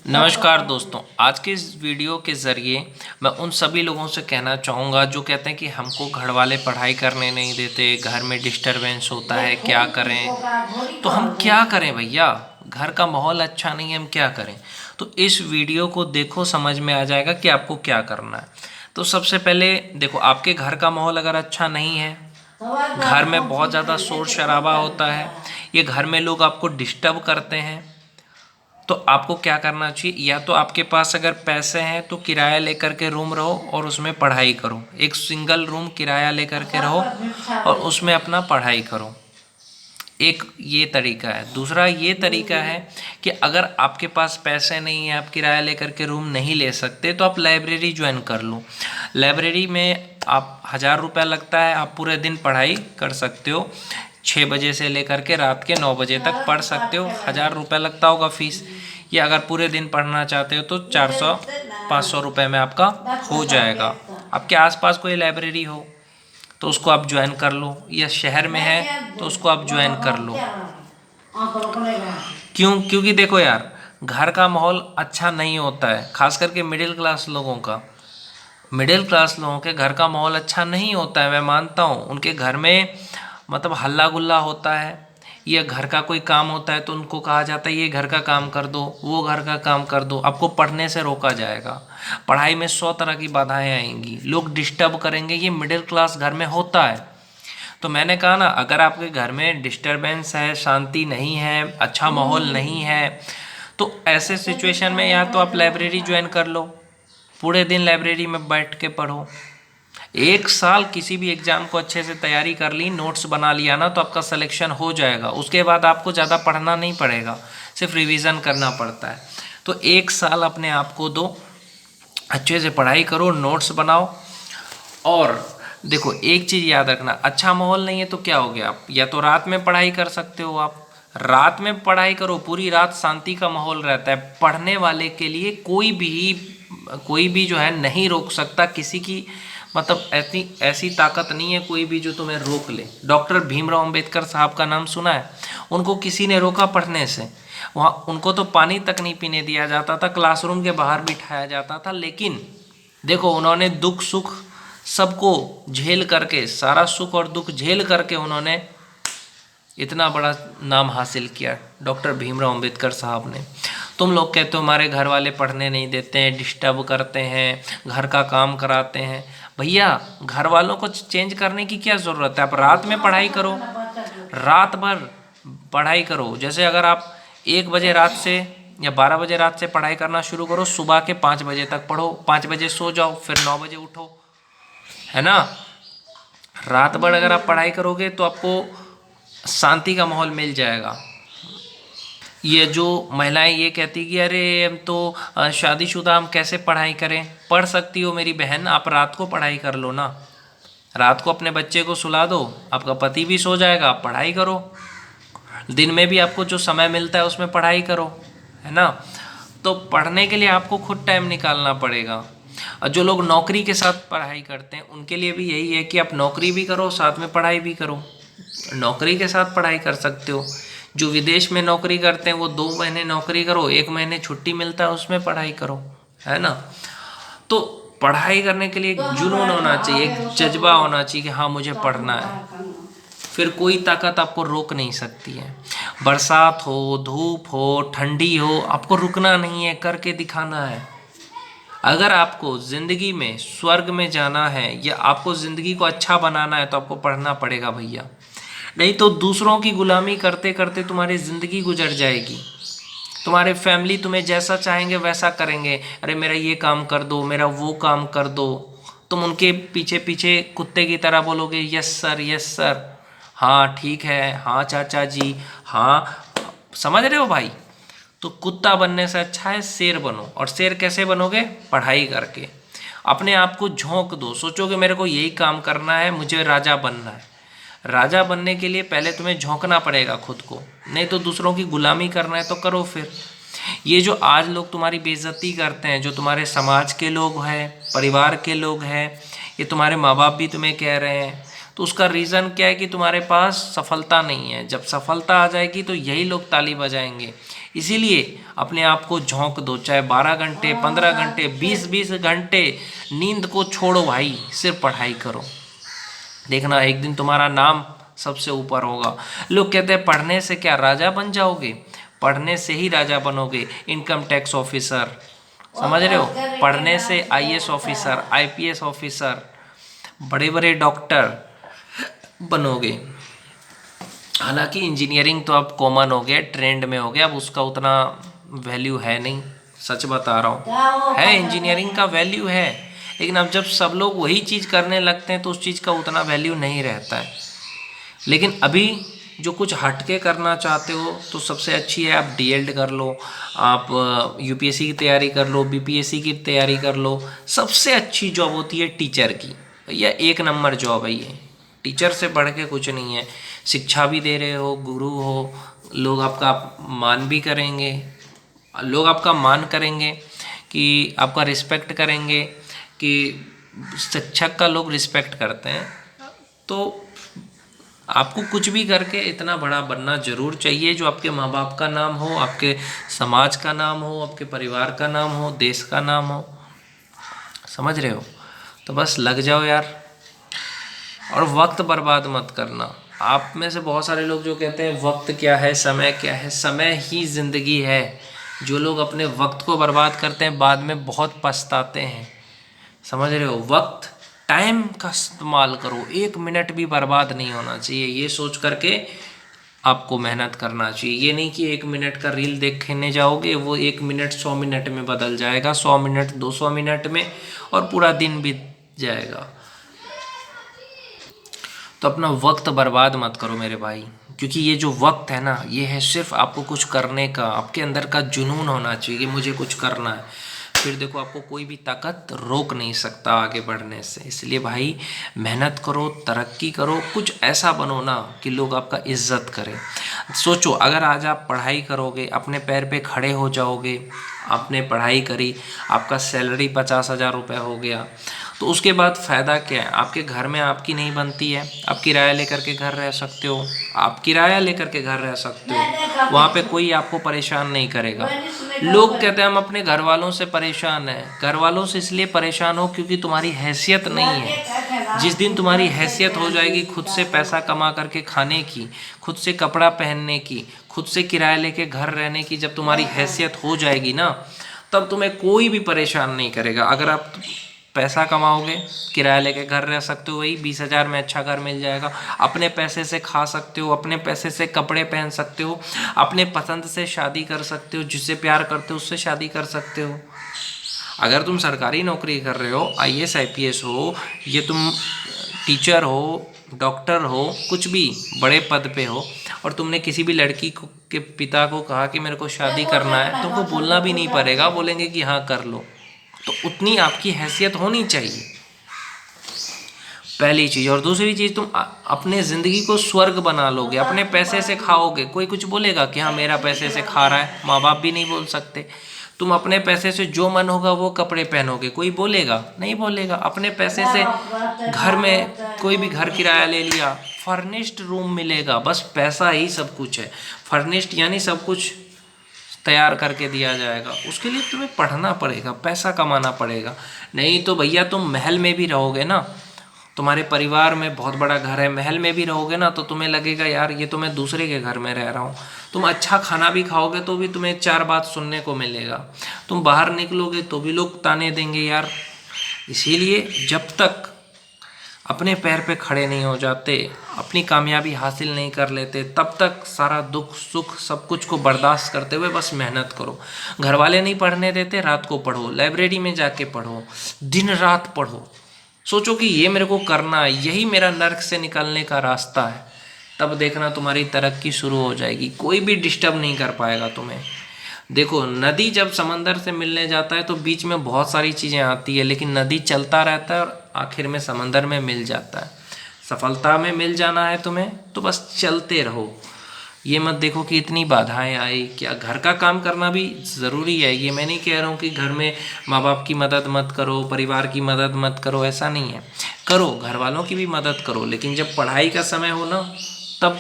नमस्कार दोस्तों, आज के इस वीडियो के ज़रिए मैं उन सभी लोगों से कहना चाहूँगा जो कहते हैं कि हमको घर वाले पढ़ाई करने नहीं देते, घर में डिस्टरबेंस होता है, क्या करें। तो हम क्या करें भैया, घर का माहौल अच्छा नहीं है, हम क्या करें। तो इस वीडियो को देखो, समझ में आ जाएगा कि आपको क्या करना है। तो सबसे पहले देखो, आपके घर का माहौल अगर अच्छा नहीं है, घर में बहुत ज़्यादा शोर शराबा होता है, ये घर में लोग आपको डिस्टर्ब करते हैं, तो आपको क्या करना चाहिए। या तो आपके पास अगर पैसे हैं तो किराया लेकर के रूम रहो और उसमें पढ़ाई करो। एक सिंगल रूम किराया लेकर के रहो और उसमें अपना पढ़ाई करो। एक ये तरीका है। दूसरा ये तरीका है कि अगर आपके पास पैसे नहीं है, आप किराया लेकर के रूम नहीं ले सकते, तो आप लाइब्रेरी ज्वाइन कर लो। लाइब्रेरी में आप 1000 रुपया लगता है, आप पूरे दिन पढ़ाई कर सकते हो। 6 बजे से लेकर के रात के 9 बजे तक पढ़ सकते हो। 1000 रुपया लगता होगा फीस। या अगर पूरे दिन पढ़ना चाहते हो तो 400-500 रुपये में आपका हो जाएगा। आपके आसपास कोई लाइब्रेरी हो तो उसको आप ज्वाइन कर लो, या शहर में है तो उसको आप ज्वाइन कर लो। क्योंकि देखो यार, घर का माहौल अच्छा नहीं होता है, खास करके मिडिल क्लास लोगों का। मिडिल क्लास लोगों के घर का माहौल अच्छा नहीं होता है। मैं मानता हूँ उनके घर में मतलब हल्ला गुल्ला होता है, या घर का कोई काम होता है तो उनको कहा जाता है ये घर का काम कर दो, वो घर का काम कर दो। आपको पढ़ने से रोका जाएगा, पढ़ाई में 100 तरह की बाधाएं आएंगी, लोग डिस्टर्ब करेंगे। ये मिडिल क्लास घर में होता है। तो मैंने कहा ना, अगर आपके घर में डिस्टरबेंस है, शांति नहीं है, अच्छा माहौल नहीं है, तो ऐसे सिचुएशन में या तो आप लाइब्रेरी ज्वाइन कर लो, पूरे दिन लाइब्रेरी में बैठ के पढ़ो। 1 साल किसी भी एग्ज़ाम को अच्छे से तैयारी कर ली, नोट्स बना लिया ना, तो आपका सिलेक्शन हो जाएगा। उसके बाद आपको ज़्यादा पढ़ना नहीं पड़ेगा, सिर्फ रिवीजन करना पड़ता है। तो 1 साल अपने आप को दो, अच्छे से पढ़ाई करो, नोट्स बनाओ। और देखो एक चीज़ याद रखना, अच्छा माहौल नहीं है तो क्या हो गया, आप या तो रात में पढ़ाई कर सकते हो। आप रात में पढ़ाई करो, पूरी रात शांति का माहौल रहता है। पढ़ने वाले के लिए कोई भी जो है नहीं रोक सकता किसी की, मतलब ऐसी ताकत नहीं है कोई भी जो तुम्हें रोक ले। डॉक्टर भीमराव अंबेडकर साहब का नाम सुना है? उनको किसी ने रोका पढ़ने से? वहाँ उनको तो पानी तक नहीं पीने दिया जाता था, क्लासरूम के बाहर बिठाया जाता था। लेकिन देखो, उन्होंने दुख सुख सबको झेल करके, सारा सुख और दुख झेल करके उन्होंने इतना बड़ा नाम हासिल किया, डॉक्टर भीमराव अंबेडकर साहब ने। तुम लोग कहते हो हमारे घर वाले पढ़ने नहीं देते हैं, डिस्टर्ब करते हैं, घर का काम कराते हैं। भैया, घर वालों को चेंज करने की क्या ज़रूरत है? आप रात में पढ़ाई करो, रात भर पढ़ाई करो। जैसे अगर आप 1 बजे रात से या 12 बजे रात से पढ़ाई करना शुरू करो, सुबह के 5 बजे तक पढ़ो, 5 बजे सो जाओ, फिर 9 बजे उठो, है ना। रात भर अगर आप पढ़ाई करोगे तो आपको शांति का माहौल मिल जाएगा। ये जो महिलाएं ये कहती कि अरे हम तो शादीशुदा, हम कैसे पढ़ाई करें। पढ़ सकती हो मेरी बहन, आप रात को पढ़ाई कर लो ना। रात को अपने बच्चे को सुला दो, आपका पति भी सो जाएगा, आप पढ़ाई करो। दिन में भी आपको जो समय मिलता है उसमें पढ़ाई करो, है ना। तो पढ़ने के लिए आपको खुद टाइम निकालना पड़ेगा। और जो लोग नौकरी के साथ पढ़ाई करते हैं उनके लिए भी यही है कि आप नौकरी भी करो, साथ में पढ़ाई भी करो। नौकरी के साथ पढ़ाई कर सकते हो। जो विदेश में नौकरी करते हैं वो 2 महीने नौकरी करो, 1 महीने छुट्टी मिलता है उसमें पढ़ाई करो, है ना। तो पढ़ाई करने के लिए एक जुनून होना चाहिए, एक जज्बा होना चाहिए कि हाँ मुझे पढ़ना है। फिर कोई ताकत आपको रोक नहीं सकती है। बरसात हो, धूप हो, ठंडी हो, आपको रुकना नहीं है, करके दिखाना है। अगर आपको ज़िंदगी में स्वर्ग में जाना है या आपको ज़िंदगी को अच्छा बनाना है तो आपको पढ़ना पड़ेगा भैया। नहीं तो दूसरों की गुलामी करते करते तुम्हारी ज़िंदगी गुजर जाएगी। तुम्हारे फैमिली तुम्हें जैसा चाहेंगे वैसा करेंगे। अरे मेरा ये काम कर दो, मेरा वो काम कर दो। तुम उनके पीछे पीछे कुत्ते की तरह बोलोगे यस सर, यस सर, हाँ ठीक है, हाँ चाचा जी, हाँ। समझ रहे हो भाई? तो कुत्ता बनने से अच्छा है शेर बनो। और शेर कैसे बनोगे? पढ़ाई करके। अपने आप को झोंक दो, सोचो कि मेरे को यही काम करना है, मुझे राजा बनना है। राजा बनने के लिए पहले तुम्हें झोंकना पड़ेगा खुद को, नहीं तो दूसरों की गुलामी करना है तो करो फिर। ये जो आज लोग तुम्हारी बेइज्जती करते हैं, जो तुम्हारे समाज के लोग हैं, परिवार के लोग हैं, ये तुम्हारे माँ बाप भी तुम्हें कह रहे हैं, तो उसका रीज़न क्या है कि तुम्हारे पास सफलता नहीं है। जब सफलता आ जाएगी तो यही लोग ताली बजाएंगे, इसीलिए अपने आप को झोंक दो, चाहे 12 घंटे, 15 घंटे, 20-20 घंटे नींद को छोड़ो भाई, सिर्फ पढ़ाई करो। देखना एक दिन तुम्हारा नाम सबसे ऊपर होगा। लोग कहते हैं पढ़ने से क्या राजा बन जाओगे? पढ़ने से ही राजा बनोगे, इनकम टैक्स ऑफिसर, समझ रहे हो? पढ़ने से आईएएस ऑफिसर, आईपीएस ऑफिसर, बड़े बड़े डॉक्टर बनोगे। हालांकि इंजीनियरिंग तो अब कॉमन हो गया, ट्रेंड में हो गया, अब उसका उतना वैल्यू है नहीं, सच बता रहा हूँ। है इंजीनियरिंग का वैल्यू है, लेकिन अब जब सब लोग वही चीज़ करने लगते हैं तो उस चीज़ का उतना वैल्यू नहीं रहता है। लेकिन अभी जो कुछ हटके करना चाहते हो तो सबसे अच्छी है आप डीएलएड कर लो, आप यूपीएससी की तैयारी कर लो, बीपीएससी की तैयारी कर लो। सबसे अच्छी जॉब होती है टीचर की, भैया 1 नंबर जॉब है ये, टीचर से बढ़ के कुछ नहीं है। शिक्षा भी दे रहे हो, गुरु हो, लोग आपका मान भी करेंगे, लोग आपका मान करेंगे कि आपका रिस्पेक्ट करेंगे, कि शिक्षक का लोग रिस्पेक्ट करते हैं। तो आपको कुछ भी करके इतना बड़ा बनना ज़रूर चाहिए जो आपके माँ बाप का नाम हो, आपके समाज का नाम हो, आपके परिवार का नाम हो, देश का नाम हो। समझ रहे हो? तो बस लग जाओ यार, और वक्त बर्बाद मत करना। आप में से बहुत सारे लोग जो कहते हैं वक्त क्या है, समय क्या है, समय ही ज़िंदगी है। जो लोग अपने वक्त को बर्बाद करते हैं बाद में बहुत पछताते हैं। समझ रहे हो? वक्त, टाइम का इस्तेमाल करो, 1 मिनट भी बर्बाद नहीं होना चाहिए, ये सोच करके आपको मेहनत करना चाहिए। ये नहीं कि 1 मिनट का रील देखने जाओगे, वो 1 मिनट 100 मिनट में बदल जाएगा, 100 मिनट 200 मिनट में, और पूरा दिन बीत जाएगा। तो अपना वक्त बर्बाद मत करो मेरे भाई, क्योंकि ये जो वक्त है ना, ये है सिर्फ आपको कुछ करने का, आपके अंदर का जुनून होना चाहिए कि मुझे कुछ करना है। फिर देखो आपको कोई भी ताकत रोक नहीं सकता आगे बढ़ने से। इसलिए भाई मेहनत करो, तरक्की करो, कुछ ऐसा बनो ना कि लोग आपका इज्जत करें। सोचो अगर आज आप पढ़ाई करोगे, अपने पैर पे खड़े हो जाओगे, आपने पढ़ाई करी, आपका सैलरी 50,000 रुपये हो गया, तो उसके बाद फ़ायदा क्या है? आपके घर में आपकी नहीं बनती है, आप किराया लेकर के घर रह सकते हो, आप किराया लेकर के घर रह सकते हो, वहाँ पे कोई आपको परेशान नहीं करेगा। लोग कहते हैं हम अपने घर वालों से परेशान हैं। घर वालों से इसलिए परेशान हो क्योंकि तुम्हारी हैसियत नहीं है। जिस दिन तुम्हारी हैसियत हो जाएगी खुद से पैसा कमा करके खाने की, खुद से कपड़ा पहनने की, खुद से किराया लेके घर रहने की, जब तुम्हारी हैसियत हो जाएगी ना, तब तुम्हें कोई भी परेशान नहीं करेगा। अगर आप पैसा कमाओगे, किराया लेके घर रह सकते हो, वही 20,000 में अच्छा घर मिल जाएगा, अपने पैसे से खा सकते हो, अपने पैसे से कपड़े पहन सकते हो, अपने पसंद से शादी कर सकते हो, जिससे प्यार करते हो उससे शादी कर सकते हो। अगर तुम सरकारी नौकरी कर रहे हो, आईएएस आईपीएस हो, ये तुम टीचर हो, डॉक्टर हो, कुछ भी बड़े पद पे हो, और तुमने किसी भी लड़की को के पिता को कहा कि मेरे को शादी करना है, तुमको बोलना भी नहीं पड़ेगा, बोलेंगे कि हाँ कर लो। तो उतनी आपकी हैसियत होनी चाहिए, पहली चीज़। और दूसरी चीज़, तुम अपने ज़िंदगी को स्वर्ग बना लोगे, अपने पैसे से खाओगे। कोई कुछ बोलेगा कि हाँ मेरा पैसे से खा रहा है? माँ बाप भी नहीं बोल सकते। तुम अपने पैसे से जो मन होगा वो कपड़े पहनोगे, कोई बोलेगा? नहीं बोलेगा। अपने पैसे से घर में कोई भी घर किराया ले लिया, फर्निश्ड रूम मिलेगा, बस पैसा ही सब कुछ है। फर्निश्ड यानी सब कुछ तैयार करके दिया जाएगा। उसके लिए तुम्हें पढ़ना पड़ेगा, पैसा कमाना पड़ेगा। नहीं तो भैया तुम महल में भी रहोगे ना, तुम्हारे परिवार में बहुत बड़ा घर है, महल में भी रहोगे ना, तो तुम्हें लगेगा यार ये तो मैं दूसरे के घर में रह रहा हूँ। तुम अच्छा खाना भी खाओगे तो भी तुम्हें 4 बात सुनने को मिलेगा। तुम बाहर निकलोगे तो भी लोग ताने देंगे यार। इसीलिए जब तक अपने पैर पे खड़े नहीं हो जाते, अपनी कामयाबी हासिल नहीं कर लेते, तब तक सारा दुख सुख सब कुछ को बर्दाश्त करते हुए बस मेहनत करो। घर वाले नहीं पढ़ने देते, रात को पढ़ो, लाइब्रेरी में जाके पढ़ो, दिन रात पढ़ो। सोचो कि ये मेरे को करना है, यही मेरा नर्क से निकलने का रास्ता है। तब देखना तुम्हारी तरक्की शुरू हो जाएगी, कोई भी डिस्टर्ब नहीं कर पाएगा तुम्हें। देखो नदी जब समंदर से मिलने जाता है तो बीच में बहुत सारी चीज़ें आती है, लेकिन नदी चलता रहता है और आखिर में समंदर में मिल जाता है। सफलता में मिल जाना है तुम्हें तो बस चलते रहो। ये मत देखो कि इतनी बाधाएं आई, क्या घर का काम करना भी ज़रूरी है। ये मैं नहीं कह रहा हूँ कि घर में माँ बाप की मदद मत करो, परिवार की मदद मत करो, ऐसा नहीं है। करो, घर वालों की भी मदद करो, लेकिन जब पढ़ाई का समय हो ना, तब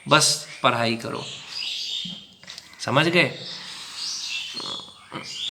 बस पढ़ाई करो। समझ गए?